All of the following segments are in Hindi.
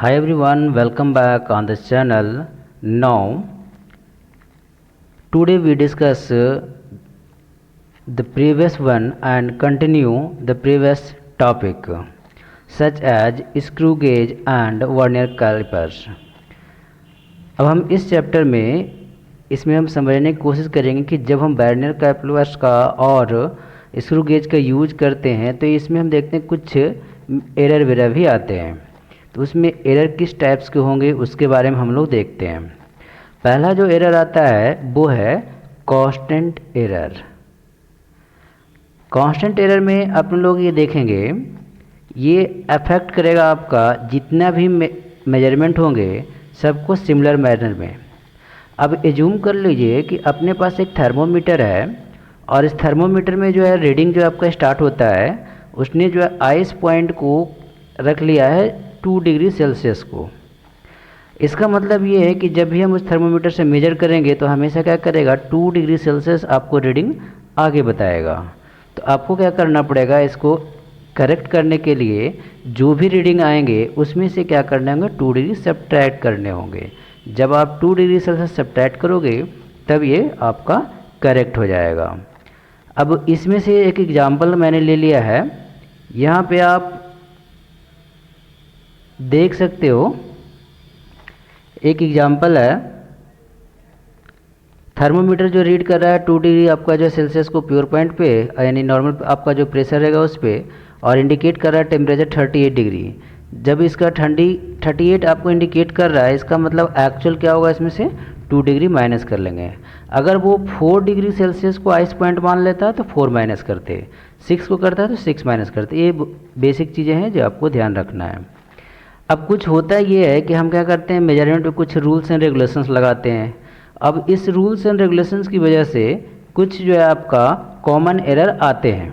Hi everyone, welcome back on this channel. Now, today we discuss the previous one and continue the previous topic such as screw gauge and vernier callipers. अब हम इस चैप्टर में इसमें हम समझने की कोशिश करेंगे कि जब हम वर्नियर कैलिपर्स का और स्क्रू गेज का यूज करते हैं तो इसमें हम देखते हैं कुछ एरर वेरर भी आते हैं। तो उसमें एरर किस टाइप्स के होंगे उसके बारे में हम लोग देखते हैं। पहला जो एरर आता है वो है कांस्टेंट एरर। कांस्टेंट एरर में आप लोग ये देखेंगे ये अफेक्ट करेगा आपका जितना भी मेजरमेंट होंगे सबको सिमिलर मैनर में। अब एज्यूम कर लीजिए कि अपने पास एक थर्मोमीटर है और इस थर्मोमीटर में जो है रीडिंग जो आपका स्टार्ट होता है उसने जो है आइस पॉइंट को रख लिया है 2 डिग्री सेल्सियस को। इसका मतलब ये है कि जब भी हम उस थर्मोमीटर से मेजर करेंगे तो हमेशा क्या करेगा 2 डिग्री सेल्सियस आपको रीडिंग आगे बताएगा। तो आपको क्या करना पड़ेगा, इसको करेक्ट करने के लिए जो भी रीडिंग आएंगे उसमें से क्या करने होंगे 2 डिग्री सब्ट्रैक्ट करने होंगे। जब आप 2 डिग्री सेल्सियस सब्ट्रैक्ट करोगे तब ये आपका करेक्ट हो जाएगा। अब इसमें से एक एग्जाम्पल मैंने ले लिया है, यहाँ पे आप देख सकते हो एक एग्जाम्पल है। थर्मोमीटर जो रीड कर रहा है 2 डिग्री आपका जो सेल्सियस को प्योर पॉइंट पे यानी नॉर्मल आपका जो प्रेशर रहेगा उस पर, और इंडिकेट कर रहा है टेम्परेचर 38 डिग्री। जब इसका 38 आपको इंडिकेट कर रहा है इसका मतलब एक्चुअल क्या होगा, इसमें से 2 डिग्री माइनस कर लेंगे। अगर वो 4 डिग्री सेल्सियस को आइस पॉइंट मान लेता है तो 4 माइनस करते, 6 को करता है तो 6 माइनस करते। ये बेसिक चीज़ें हैं जो आपको ध्यान रखना है। अब कुछ होता ये है कि हम क्या करते हैं मेजरमेंट पे कुछ रूल्स एंड रेगुलेशंस लगाते हैं। अब इस रूल्स एंड रेगुलेशंस की वजह से कुछ जो है आपका कॉमन एरर आते हैं।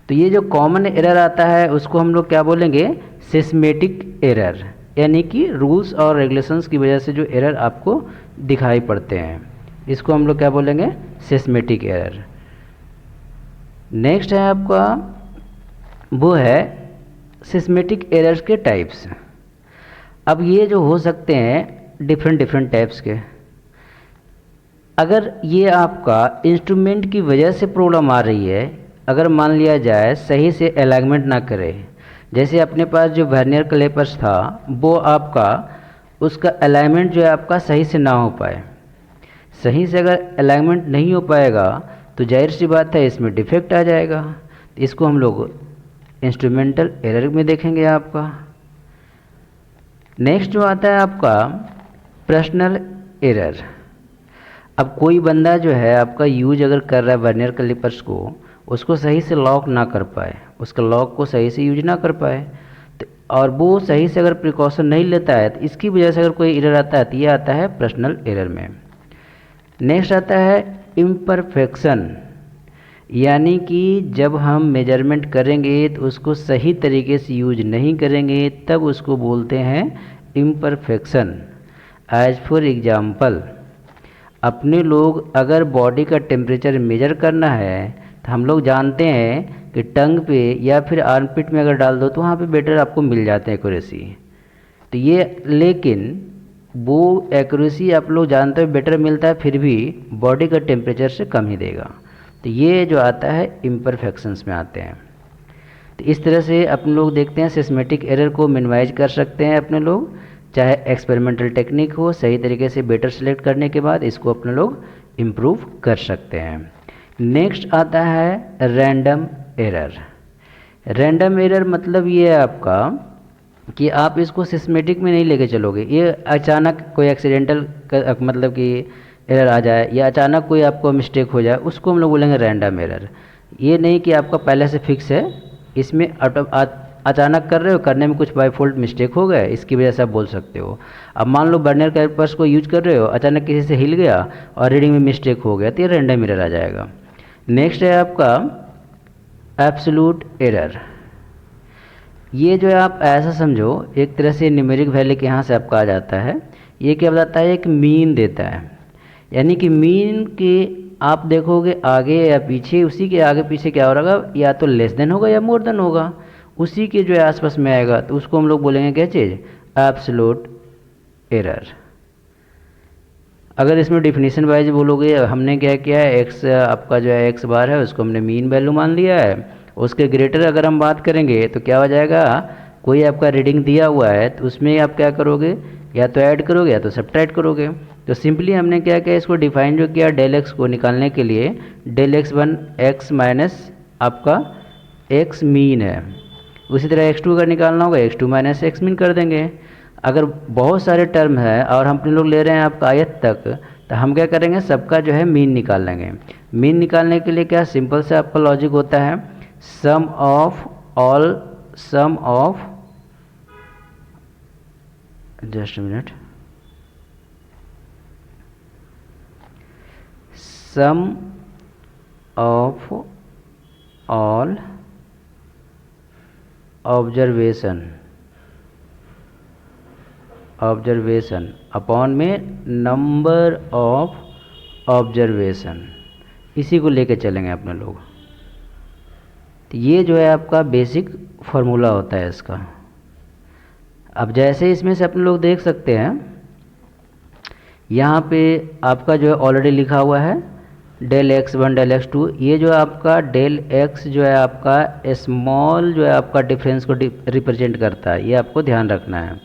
तो ये जो कॉमन एरर आता है उसको हम लोग क्या बोलेंगे, सिस्मेटिक एरर, यानी कि रूल्स और रेगुलेशंस की वजह से जो एरर आपको दिखाई पड़ते हैं इसको हम लोग क्या बोलेंगे, सिस्मेटिक एरर। नेक्स्ट है आपका वो है सिस्मेटिक एरर्स के टाइप्स। अब ये जो हो सकते हैं डिफरेंट टाइप्स के। अगर ये आपका इंस्ट्रूमेंट की वजह से प्रॉब्लम आ रही है, अगर मान लिया जाए सही से अलाइनमेंट ना करे, जैसे अपने पास जो वर्नियर कैलिपर्स था वो आपका उसका अलाइनमेंट जो है आपका सही से ना हो पाए। सही से अगर अलाइनमेंट नहीं हो पाएगा तो जाहिर सी बात है इसमें डिफेक्ट आ जाएगा। इसको हम लोग इंस्ट्रूमेंटल एरर में देखेंगे आपका। नेक्स्ट जो आता है आपका पर्सनल एरर। अब कोई बंदा जो है आपका यूज अगर कर रहा है वर्नियर कैलिपर्स को, उसको सही से लॉक ना कर पाए, उसका लॉक को सही से यूज ना कर पाए तो, और वो सही से अगर प्रिकॉशन नहीं लेता है तो इसकी वजह से अगर कोई एरर आता है तो ये आता है पर्सनल एरर में। नेक्स्ट आता है इम्परफेक्शन, यानी कि जब हम मेजरमेंट करेंगे तो उसको सही तरीके से यूज नहीं करेंगे तब उसको बोलते हैं इम्परफेक्शन। एज फॉर एग्जाम्पल, अपने लोग अगर बॉडी का टेम्परेचर मेजर करना है तो हम लोग जानते हैं कि टंग पे या फिर आर्मपिट में अगर डाल दो तो वहाँ पे बेटर आपको मिल जाते हैं एक्यूरेसी। तो ये लेकिन वो एक्यूरेसी आप लोग जानते हो बेटर मिलता है फिर भी बॉडी का टेम्परेचर से कम ही देगा। तो ये जो आता है इम्परफेक्शंस में आते हैं। तो इस तरह से अपने लोग देखते हैं सिस्मेटिक एरर को मिनिमाइज कर सकते हैं अपने लोग, चाहे एक्सपेरिमेंटल टेक्निक हो, सही तरीके से बेटर सेलेक्ट करने के बाद इसको अपने लोग इम्प्रूव कर सकते हैं। नेक्स्ट आता है रैंडम एरर। रैंडम एरर मतलब ये है आपका कि आप इसको सिस्मेटिक में नहीं लेके चलोगे, ये अचानक कोई एक्सीडेंटल मतलब कि एरर आ जाए या अचानक कोई आपको मिस्टेक हो जाए उसको हम लोग बोलेंगे रैंडम एरर। ये नहीं कि आपका पहले से फिक्स है, इसमें अचानक कर रहे हो, करने में कुछ बाय फॉल्ट मिस्टेक हो गए इसकी वजह से आप बोल सकते हो। अब मान लो वर्नियर कैलिपर्स को यूज कर रहे हो, अचानक किसी से हिल गया और रीडिंग में मिस्टेक हो गया तो ये रैंडम एरर आ जाएगा। नेक्स्ट है आपका एब्सोल्यूट एरर। ये जो है आप ऐसा समझो एक तरह से न्यूमेरिक वैल्यू के यहाँ से आपका आ जाता है। ये क्या बताता है, एक मीन देता है, यानी कि मीन के आप देखोगे आगे या पीछे, उसी के आगे पीछे क्या हो रहा होगा, या तो लेस देन होगा या मोर देन होगा, उसी के जो है आसपास में आएगा तो उसको हम लोग बोलेंगे क्या चीज़, एब्सोल्यूट एरर। अगर इसमें डिफिनीशन वाइज बोलोगे, हमने क्या किया है, एक्स आपका जो है एक्स बार है उसको हमने मीन वैल्यू मान लिया है, उसके ग्रेटर अगर हम बात करेंगे तो क्या हो जाएगा, कोई आपका रीडिंग दिया हुआ है तो उसमें आप क्या करोगे, या तो ऐड करोगे या तो सब्ट्रैक्ट करोगे। तो सिंपली हमने क्या किया, इसको डिफाइन जो किया डेल एक्स को निकालने के लिए, del x one x minus आपका एक्स मीन है, उसी तरह एक्स टू अगर निकालना होगा x two minus x mean कर देंगे। अगर बहुत सारे टर्म है और हम लोग ले रहे हैं आपका आयत तक, तो हम क्या करेंगे, सबका जो है मीन निकाल लेंगे। मीन निकालने के लिए क्या सिंपल से आपका लॉजिक होता है, sum of all, sum of, just minute, sum of all observation upon में नंबर ऑफ ऑब्जर्वेशन, इसी को लेके चलेंगे अपने लोग। तो ये जो है आपका बेसिक फार्मूला होता है इसका। अब जैसे इसमें से अपने लोग देख सकते हैं, यहाँ पे आपका जो है ऑलरेडी लिखा हुआ है del x one del x two, ये जो आपका डेल एक्स जो है आपका स्मॉल जो है आपका डिफरेंस को रिप्रेजेंट करता है, ये आपको ध्यान रखना है।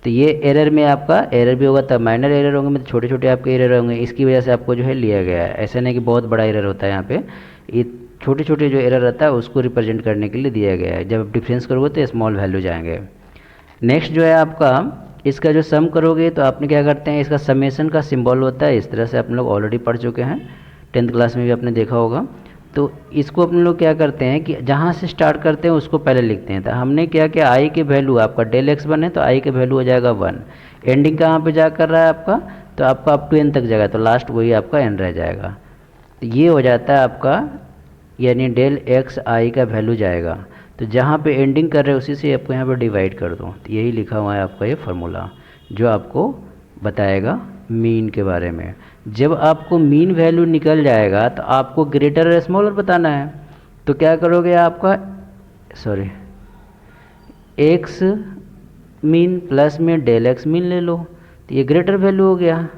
तो ये एरर में आपका एरर भी होगा, तब माइनर एरर होंगे, मतलब छोटे छोटे आपके एरर होंगे, इसकी वजह से आपको जो है लिया गया है। ऐसा नहीं कि बहुत बड़ा एरर होता है, यहाँ पे ये छोटे छोटे जो एरर रहता है उसको रिप्रेजेंट करने के लिए दिया गया है। जब आप डिफरेंस करोगे तो स्मॉल वैल्यू जाएंगे। नेक्स्ट जो है आपका इसका जो सम करोगे तो आपने क्या करते हैं, इसका समेशन का सिंबल होता है, इस तरह से आप लोग ऑलरेडी पढ़ चुके हैं, 10th क्लास में भी आपने देखा होगा। तो इसको अपन लोग क्या करते हैं कि जहाँ से स्टार्ट करते हैं उसको पहले लिखते हैं। तो हमने क्या किया, आई के वैल्यू आपका डेल एक्स वन है तो आई के वैल्यू हो जाएगा 1, एंडिंग कहाँ पे जा कर रहा है आपका, तो आपका अप टू एन तक जाएगा, तो लास्ट वही आपका एन रह जाएगा। तो ये हो जाता है आपका, यानी डेल एक्स आई का वैल्यू जाएगा, तो जहाँ पे एंडिंग कर रहे हैं उसी से आपको यहाँ पर डिवाइड कर दो। तो यही लिखा हुआ है आपका ये फार्मूला, जो आपको बताएगा मीन के बारे में। जब आपको मीन वैल्यू निकल जाएगा तो आपको ग्रेटर और स्मॉलर बताना है, तो क्या करोगे, आपका एक्स मीन प्लस में डेल एक्स मीन ले लो, तो ये ग्रेटर वैल्यू हो गया।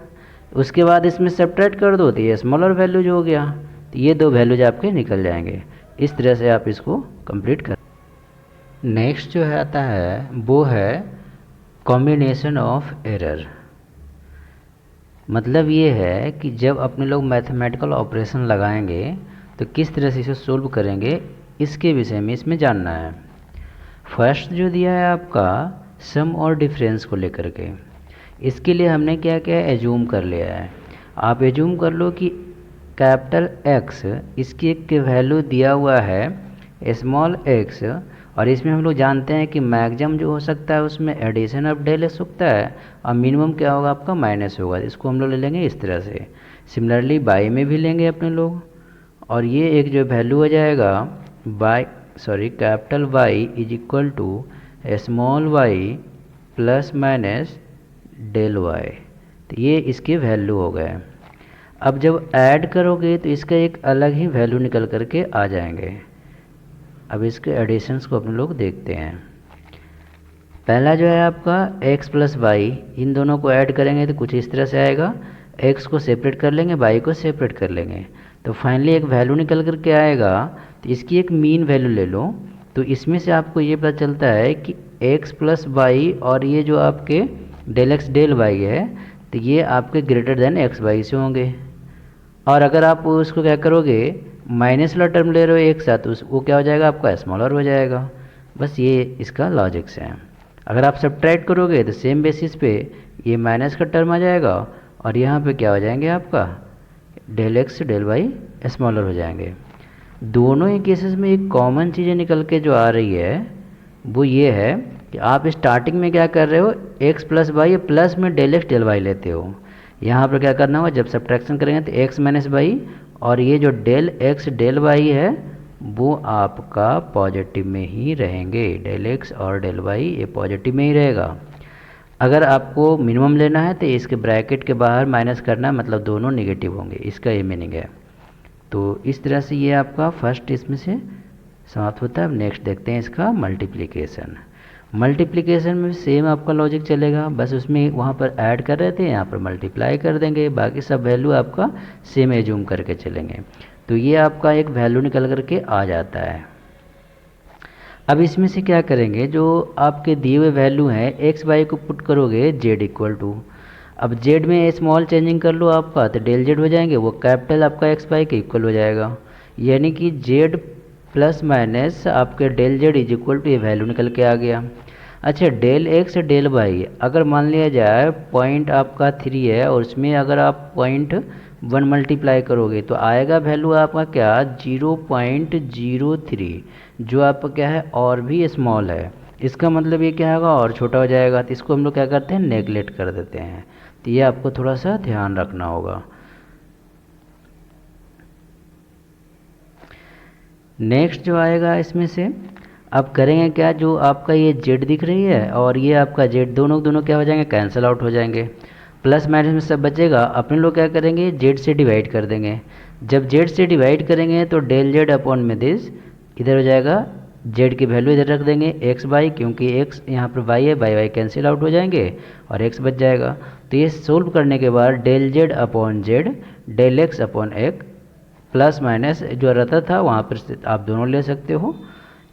उसके बाद इसमें सब्ट्रैक्ट कर दो तो ये स्मॉलर वैल्यू जो हो गया, तो ये दो वैल्यूज आपके निकल जाएंगे। इस तरह से आप इसको कंप्लीट कर। नेक्स्ट जो है आता है वो है कॉम्बिनेशन ऑफ एरर। मतलब ये है कि जब अपने लोग मैथमेटिकल ऑपरेशन लगाएंगे तो किस तरह से इसे सोल्व करेंगे, इसके विषय में इसमें जानना है। फर्स्ट जो दिया है आपका सम और डिफरेंस को लेकर के, इसके लिए हमने क्या किया है, एज्यूम कर लिया है। आप एज्यूम कर लो कि कैपिटल एक्स, इसकी एक वैल्यू दिया हुआ है स्मॉल एक्स, और इसमें हम लोग जानते हैं कि मैक्सिमम जो हो सकता है उसमें एडिशन ऑफ डेल एक्स सकता है, और मिनिमम क्या होगा आपका माइनस होगा। इसको हम लोग ले लेंगे इस तरह से। सिमिलरली बाई में भी लेंगे अपने लोग, और ये एक जो वैल्यू हो जाएगा capital Y is equal to small Y plus minus del Y. तो ये इसके वैल्यू हो गए। अब जब ऐड करोगे तो इसका एक अलग ही वैल्यू निकल करके आ जाएंगे। अब इसके एडिशंस को अपने लोग देखते हैं। पहला जो है आपका x प्लस वाई, इन दोनों को ऐड करेंगे तो कुछ इस तरह से आएगा, x को सेपरेट कर लेंगे, y को सेपरेट कर लेंगे, तो फाइनली एक वैल्यू निकल कर के आएगा। तो इसकी एक मीन वैल्यू ले लो, तो इसमें से आपको ये पता चलता है कि x प्लस वाई और ये जो आपके डेल एक्स डेल वाई है, तो ये आपके ग्रेटर देन एक्स वाई से होंगे। और अगर आप उसको क्या करोगे, माइनस वाला टर्म ले रहे हो एक साथ, तो वो क्या हो जाएगा आपका स्मॉलर हो जाएगा। बस ये इसका लॉजिक्स है। अगर आप सब्ट्रैक्ट करोगे तो सेम बेसिस पे ये माइनस का टर्म आ जाएगा, और यहाँ पे क्या हो जाएंगे आपका del X del Y smaller हो जाएंगे। दोनों ही केसेस में एक कॉमन चीज़ें निकल के जो आ रही है वो ये है कि आप स्टार्टिंग में क्या कर रहे हो, एक्स प्लस वाई प्लस में डेल एक्स डेल वाई लेते हो। यहाँ पर क्या करना होगा, जब सब्ट्रैक्शन करेंगे तो एक्स माइनस वाई, और ये जो डेल एक्स डेल वाई है वो आपका पॉजिटिव में ही रहेंगे। डेल एक्स और डेल वाई ये पॉजिटिव में ही रहेगा। अगर आपको मिनिमम लेना है तो इसके ब्रैकेट के बाहर माइनस करना है, मतलब दोनों नेगेटिव होंगे, इसका ये मीनिंग है। तो इस तरह से ये आपका फर्स्ट इसमें से समाप्त होता है। अब नेक्स्ट देखते हैं इसका मल्टीप्लिकेशन। मल्टीप्लिकेशन में सेम आपका लॉजिक चलेगा, बस उसमें वहाँ पर ऐड कर रहे थे, यहाँ पर मल्टीप्लाई कर देंगे, बाकी सब वैल्यू आपका सेम एज्यूम करके चलेंगे। तो ये आपका एक वैल्यू निकल करके आ जाता है। अब इसमें से क्या करेंगे, जो आपके दिए हुए वैल्यू हैं एक्स वाई को पुट करोगे जेड इक्वल टू, अब जेड में स्मॉल चेंजिंग कर लो आपका तो डेल जेड हो जाएंगे, वो कैपिटल आपका एक्स वाई के इक्वल हो जाएगा, यानी कि जेड प्लस माइनस आपके del Z is equal to ये वैल्यू निकल के आ गया। अच्छा, डेल एक्स डेल वाई अगर मान लिया जाए पॉइंट आपका 3 है और उसमें अगर आप पॉइंट 1 मल्टीप्लाई करोगे तो आएगा वैल्यू आपका क्या 0.03, जो आपका क्या है और भी स्मॉल है, इसका मतलब ये क्या होगा और छोटा हो जाएगा, तो इसको हम लोग क्या करते हैं नेगलेक्ट कर देते हैं। तो ये आपको थोड़ा सा ध्यान रखना होगा। नेक्स्ट जो आएगा इसमें से अब करेंगे क्या, जो आपका ये जेड दिख रही है और ये आपका जेड दोनों दोनों क्या हो जाएंगे कैंसिल आउट हो जाएंगे, प्लस माइनस में सब बचेगा, अपने लोग क्या करेंगे जेड से डिवाइड कर देंगे। जब जेड से डिवाइड करेंगे तो डेल जेड अपॉन में दिस इधर हो जाएगा, जेड की वैल्यू इधर रख देंगे एक्स बाई, क्योंकि एक्स यहाँ पर वाई है, बाई वाई कैंसिल आउट हो जाएंगे और एक्स बच जाएगा। तो ये सोल्व करने के बाद del Z upon Z del X upon एक प्लस माइनस जो रहता था वहाँ पर आप दोनों ले सकते हो,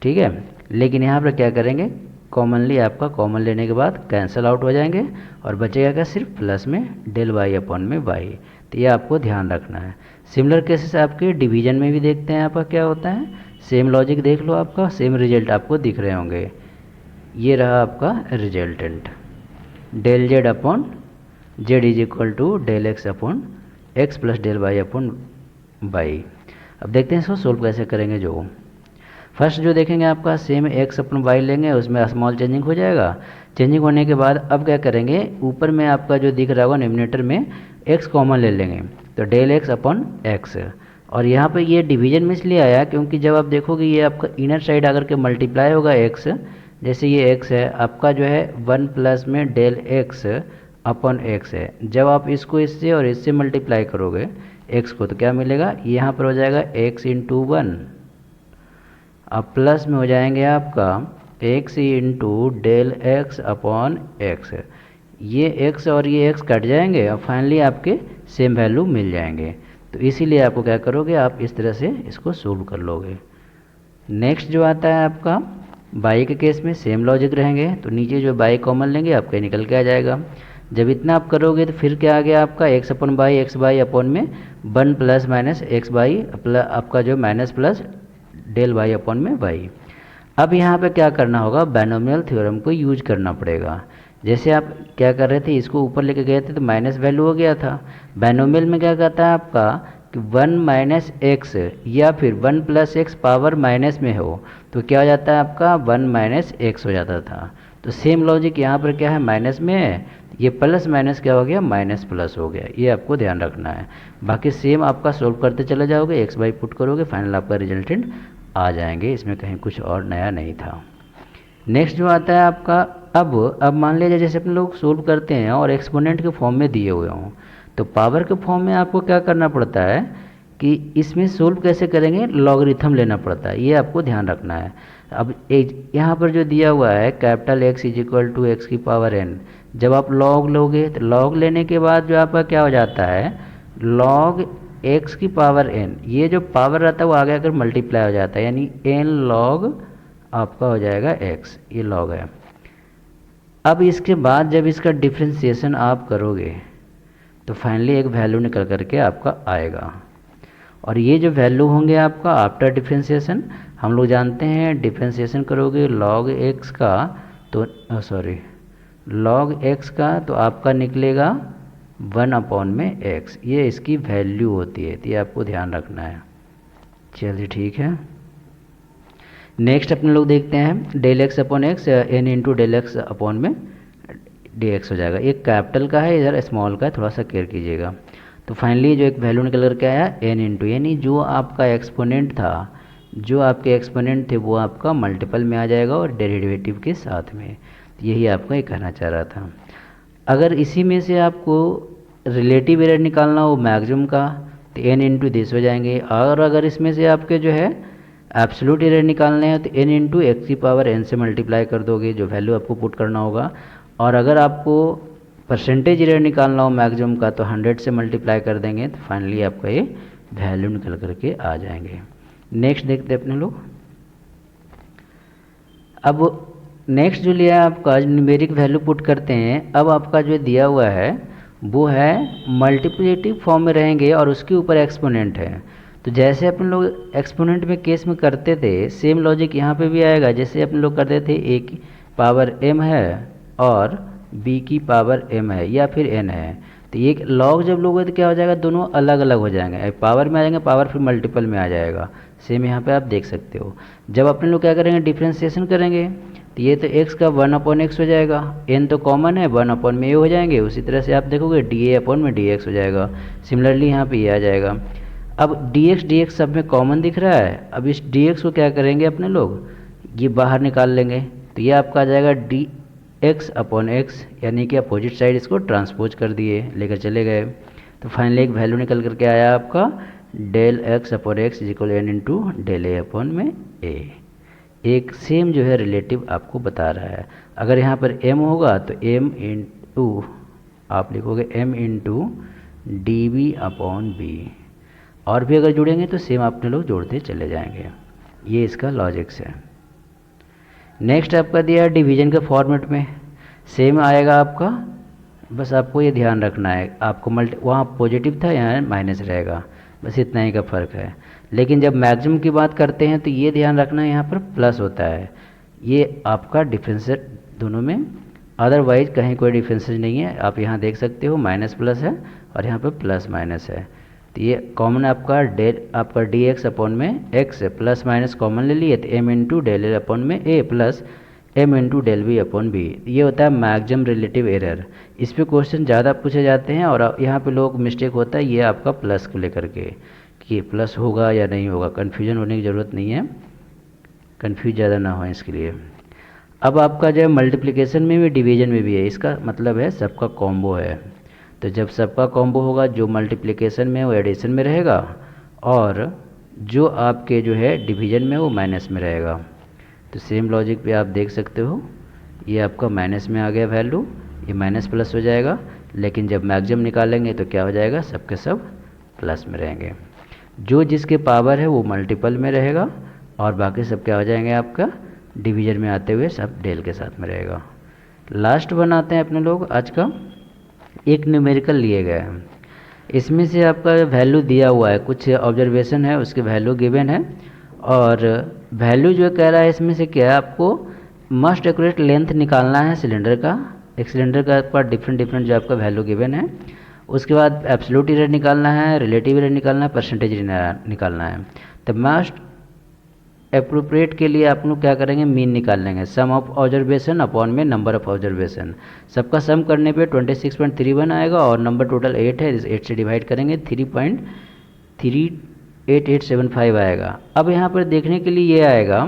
ठीक है। लेकिन यहाँ पर क्या करेंगे कॉमनली आपका कॉमन लेने के बाद कैंसिल आउट हो जाएंगे और बचेगा क्या सिर्फ प्लस में डेल वाई अपॉन में वाई। तो ये आपको ध्यान रखना है। सिमिलर केसेस आपके डिवीजन में भी देखते हैं आपका क्या होता है, सेम लॉजिक देख लो, आपका सेम रिजल्ट आपको दिख रहे होंगे। ये रहा आपका resultant del Z upon Z is equal to del X upon X plus del Y upon Y. अब देखते हैं इसको सोल्व कैसे करेंगे। जो फर्स्ट जो देखेंगे आपका सेम एक्स अपन वाई लेंगे, उसमें स्मॉल चेंजिंग हो जाएगा, चेंजिंग होने के बाद अब क्या करेंगे ऊपर में आपका जो दिख रहा होगा निमिनेटर में एक्स कॉमन ले लेंगे, तो डेल एक्स अपॉन एक्स। और यहाँ पे ये डिवीजन में इसलिए आया क्योंकि जब आप देखोगे ये आपका इनर साइड आकर के मल्टीप्लाई होगा एक्स, जैसे ये एक्स है आपका जो है 1 प्लस में डेल एक्स अपॉन एक्स है, जब आप इसको इससे और इससे मल्टीप्लाई करोगे एक्स को तो क्या मिलेगा, यहाँ पर हो जाएगा एक्स इंटू 1, अब प्लस में हो जाएंगे आपका X into del X upon X, ये एक्स और ये एक्स कट जाएंगे और फाइनली आपके सेम वैल्यू मिल जाएंगे। तो इसीलिए आपको क्या करोगे आप इस तरह से इसको सोल्व कर लोगे। नेक्स्ट जो आता है आपका बाई के केस में सेम लॉजिक रहेंगे, तो नीचे जो बाई कॉमन लेंगे आपका निकल के आ जाएगा। जब इतना आप करोगे तो फिर क्या आ गया आपका X upon by X by upon में 1 प्लस माइनस एक्स बाई आपका जो minus plus del Y upon में वाई। अब यहाँ पे क्या करना होगा बाइनोमियल थ्योरम को यूज करना पड़ेगा। जैसे आप क्या कर रहे थे इसको ऊपर लेके गए थे तो माइनस वैल्यू हो गया था, बाइनोमियल में क्या कहता है आपका कि 1 माइनस एक्स या फिर 1 प्लस एक्स पावर माइनस में हो तो क्या हो जाता है आपका 1 माइनस एक्स हो जाता था। तो सेम लॉजिक यहाँ पर क्या है माइनस में है, ये प्लस माइनस क्या हो गया माइनस प्लस हो गया, ये आपको ध्यान रखना है। बाकी सेम आपका सोल्व करते चले जाओगे, एक्स बाई पुट करोगे, फाइनल आपका रिजल्टेंट आ जाएंगे, इसमें कहीं कुछ और नया नहीं था। नेक्स्ट जो आता है आपका अब मान लीजिए जैसे अपन लोग सोल्व करते हैं और एक्सपोनेंट के फॉर्म में दिए हुए हों, तो पावर के फॉर्म में आपको क्या करना पड़ता है कि इसमें सोल्व कैसे करेंगे लॉगरिथम लेना पड़ता है, ये आपको ध्यान रखना है। अब यहाँ पर जो दिया हुआ है capital X is equal to X की पावर एन, जब आप लॉग लोगे तो लॉग लेने के बाद जो आपका क्या हो जाता है लॉग एक्स की पावर एन, ये जो पावर रहता है वो आगे आकर मल्टीप्लाई हो जाता है, यानी एन लॉग आपका हो जाएगा एक्स, ये लॉग है। अब इसके बाद जब इसका डिफ्रेंसिएशन आप करोगे तो फाइनली एक वैल्यू निकल करके आपका आएगा, और ये जो वैल्यू होंगे आपका आफ्टर डिफ्रेंसिएशन, हम लोग जानते हैं डिफ्रेंसिएशन करोगे लॉग एक्स का तो लॉग एक्स का तो आपका निकलेगा 1 अपॉन में एक्स, ये इसकी वैल्यू होती है, तो ये आपको ध्यान रखना है। चलिए ठीक है, नेक्स्ट अपने लोग देखते हैं del X upon X N into del X upon में डी एक्स हो जाएगा, एक कैपिटल का है इधर स्मॉल का है, थोड़ा सा केयर कीजिएगा। तो फाइनली जो एक वैल्यू निकल करके आया एन इंटू, यानी जो आपका एक्सपोनेंट था, जो आपके एक्सपोनेंट थे वो आपका मल्टीपल में आ जाएगा और डेरिवेटिव के साथ में, यही आपको ये कहना चाह रहा था। अगर इसी में से आपको रिलेटिव एरर निकालना हो मैक्सिमम का तो एन इंटू दिस हो जाएंगे, और अगर इसमें से आपके जो है एब्सोल्यूट एरर निकालने हैं तो n इंटू एक्स की पावर n से मल्टीप्लाई कर दोगे, जो वैल्यू आपको पुट करना होगा। और अगर आपको परसेंटेज एरर निकालना हो मैक्सिमम का तो 100 से मल्टीप्लाई कर देंगे, तो फाइनली आपका ये वैल्यू निकल करके आ जाएंगे। नेक्स्ट देखते हैं अपने लोग। अब नेक्स्ट जो लिया है आपका न्यूमेरिक वैल्यू पुट करते हैं। अब आपका जो दिया हुआ है वो है मल्टीप्लिकेटिव फॉर्म में रहेंगे और उसके ऊपर एक्सपोनेंट है। तो जैसे अपन लोग एक्सपोनेंट में केस में करते थे, सेम लॉजिक यहाँ पे भी आएगा। जैसे अपन लोग करते थे a की पावर m है और b की पावर m है या फिर n है, तो ये लॉग जब लोगे तो क्या हो जाएगा, दोनों अलग अलग हो जाएंगे, पावर में आ जाएंगे, पावर फिर मल्टीपल में आ जाएगा। सेम यहाँ पे आप देख सकते हो। जब अपन लोग क्या करेंगे, डिफ्रेंसिएशन करेंगे, तो ये तो x का 1/x हो जाएगा, n तो कॉमन है, 1 में a हो जाएंगे। उसी तरह से आप देखोगे dA/dx हो जाएगा। सिमिलरली यहाँ पे ये आ जाएगा। अब dx सब में कॉमन दिख रहा है। अब इस dx को क्या करेंगे अपने लोग, ये बाहर निकाल लेंगे, तो ये आपका आ जाएगा dx/x, यानी कि अपोजिट साइड इसको ट्रांसपोज कर दिए, लेकर चले गए। तो फाइनली एक वैल्यू निकल करके आया आपका del x/x equal n into del a/a। एक सेम जो है रिलेटिव आपको बता रहा है। अगर यहाँ पर m होगा तो m इंटू आप लिखोगे m इंटू dv/b, और भी अगर जुड़ेंगे तो सेम आपने लोग जोड़ते चले जाएंगे। ये इसका लॉजिक्स है। नेक्स्ट आपका दिया है डिवीजन के फॉर्मेट में, सेम आएगा आपका। बस आपको ये ध्यान रखना है, आपको वहाँ पॉजिटिव था, यहाँ माइनस रहेगा, बस इतना ही का फ़र्क है। लेकिन जब मैक्सिमम की बात करते हैं तो ये ध्यान रखना है, यहाँ पर प्लस होता है। ये आपका डिफरेंस दोनों में, अदरवाइज कहीं कोई डिफरेंसेस नहीं है। आप यहाँ देख सकते हो माइनस प्लस है और यहाँ पर प्लस माइनस है। तो ये कॉमन आपका आपका dx/x प्लस माइनस कॉमन ले लिए, तो m into del a/a plus m into del b/b। ये होता है मैक्सिमम रिलेटिव एरर। इस पे क्वेश्चन ज़्यादा पूछे जाते हैं और यहाँ पे लोग मिस्टेक होता है ये आपका प्लस को लेकर के, कि प्लस होगा या नहीं होगा। कन्फ्यूजन होने की ज़रूरत नहीं है, कन्फ्यूज ज़्यादा ना हो इसके लिए। अब आपका जो है मल्टीप्लिकेशन में भी डिवीजन में भी है, इसका मतलब है सबका कॉम्बो है। तो जब सबका कॉम्बो होगा, जो मल्टीप्लिकेशन में वो एडिशन में रहेगा और जो आपके जो है डिवीजन में वो माइनस में रहेगा। तो सेम लॉजिक पे आप देख सकते हो, ये आपका माइनस में आ गया वैल्यू, ये माइनस प्लस हो जाएगा। लेकिन जब मैक्सिमम निकालेंगे तो क्या हो जाएगा, सबके सब प्लस में रहेंगे। जो जिसके पावर है वो मल्टीपल में रहेगा और बाकी सब क्या हो जाएंगे, आपका डिवीजन में आते हुए सब डेल के साथ में रहेगा। लास्ट बनाते हैं अपने लोग आज का, एक न्यूमेरिकल लिए गए हैं। इसमें से आपका वैल्यू दिया हुआ है, कुछ ऑब्जर्वेशन है, उसके वैल्यू गिवन है और वैल्यू जो कह रहा है इसमें से क्या है, आपको मस्ट एक्यूरेट लेंथ निकालना है सिलेंडर का। एक सिलेंडर का आपका डिफरेंट जो आपका वैल्यू गिवन है। उसके बाद एब्सोल्यूट एरर निकालना है, रिलेटिव एरर निकालना है, परसेंटेज निकालना है। तो मस्ट एप्रोप्रिएट के लिए आप लोग क्या करेंगे, मीन निकाल लेंगे, सम ऑफ ऑब्जर्वेशन अपॉन में नंबर ऑफ ऑब्जर्वेशन। सबका सम करने पे 26.31 आएगा और नंबर टोटल 8 है, 8 से डिवाइड करेंगे 3.38875 आएगा। अब यहाँ पर देखने के लिए ये आएगा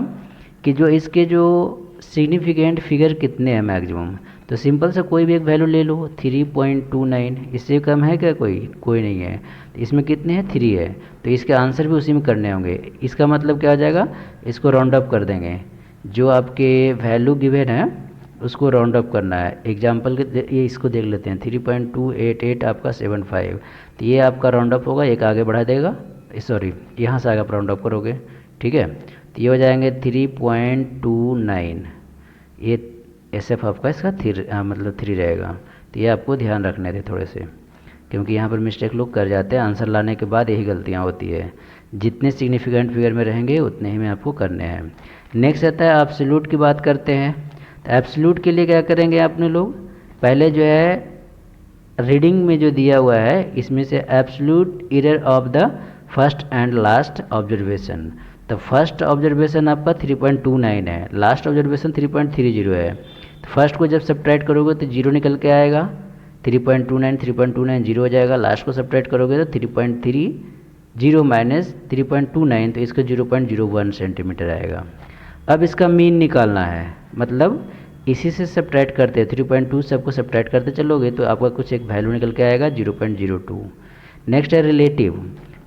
कि जो इसके जो सिग्निफिकेंट फिगर कितने हैं मैक्सिमम। तो सिंपल से कोई भी एक वैल्यू ले लो, 3.29, इससे कम है क्या कोई नहीं है। तो इसमें कितने हैं, 3 है, तो इसके आंसर भी उसी में करने होंगे। इसका मतलब क्या हो जाएगा, इसको राउंड अप कर देंगे, जो आपके वैल्यू गिवन है उसको राउंड अप करना है। एग्जाम्पल के ये इसको देख लेते हैं, 3.288 आपका 75, तो ये आपका राउंड अप होगा, एक आगे बढ़ा देगा, सॉरी यहाँ से आगे आप राउंड अप करोगे, ठीक है। तो ये हो जाएंगे 3.29, ये SF आपका इसका मतलब 3 रहेगा। तो ये आपको ध्यान रखने थे थोड़े से, क्योंकि यहाँ पर मिस्टेक लोग कर जाते हैं, आंसर लाने के बाद यही गलतियाँ होती है। जितने सिग्निफिकेंट फिगर में रहेंगे उतने ही में आपको करने हैं। नेक्स्ट आता है एब्सोल्यूट की बात करते हैं। तो एब्सोल्यूट के लिए क्या करेंगे आपने लोग, पहले जो है रीडिंग में जो दिया हुआ है इसमें से absolute error of the first and last observation. तो फर्स्ट ऑब्जर्वेशन आपका 3.29 है, लास्ट ऑब्जर्वेशन 3.30 है। तो फर्स्ट को जब सब्ट्रैक्ट करोगे तो 0 निकल के आएगा, 3.29 0 हो जाएगा। लास्ट को सब्ट्रैक्ट करोगे तो 3.30 माइनस 3.29, तो इसका 0.01 सेंटीमीटर आएगा। अब इसका मीन निकालना है, मतलब इसी से सब्ट्रैक्ट करते 3.2 सबको सब्ट्रैक्ट करते चलोगे तो आपका कुछ एक वैल्यू निकल के आएगा 0.02। नेक्स्ट है रिलेटिव।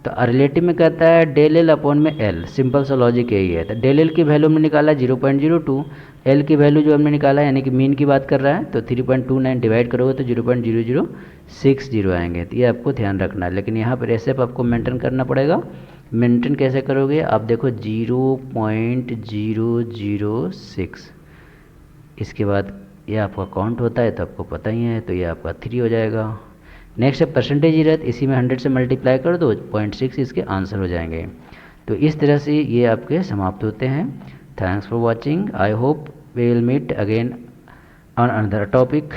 तो रिलेटिव में कहता है डेल एल अपॉन में एल, सिंपल सा लॉजिक यही है। तो डेल एल की वैल्यू हमने निकाला 0.02, एल की वैल्यू जो हमने निकाला यानी कि मीन की बात कर रहा है, तो 3.29 डिवाइड करोगे तो 0.0060 आएंगे। तो ये आपको ध्यान रखना है, लेकिन यहाँ पर ऐसे आपको मेंटेन करना पड़ेगा। मेंटेन कैसे करोगे आप देखो, 0.006, इसके बाद ये आपका काउंट होता है तो आपको पता ही है, तो ये आपका 3 हो जाएगा। नेक्स्ट है परसेंटेज इरर, इसी में 100 से मल्टीप्लाई कर दो, 0.6 इसके आंसर हो जाएंगे। तो इस तरह से ये आपके समाप्त होते हैं। Thanks for watching, I hope we will meet again on another topic.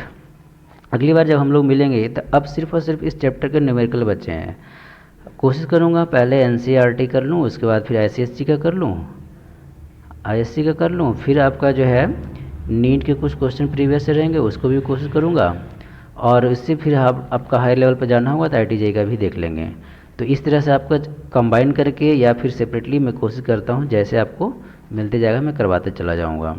अगली बार जब हम लोग मिलेंगे तो अब सिर्फ और सिर्फ इस चैप्टर के न्यूमेरिकल बचे हैं। कोशिश करूँगा पहले NCERT कर लूँ, उसके बाद फिर ICSE का कर लूँ, ISC का कर लूँ, फिर आपका जो है नीट के कुछ क्वेश्चन प्रीवियस से रहेंगे उसको भी कोशिश करूँगा, और इससे फिर आपका हाई लेवल पर जाना होगा तो IIT का भी देख लेंगे। तो इस तरह से आपका कंबाइन करके या फिर सेपरेटली मैं कोशिश करता हूँ, जैसे आपको मिलते जाएगा मैं करवाते चला जाऊँगा।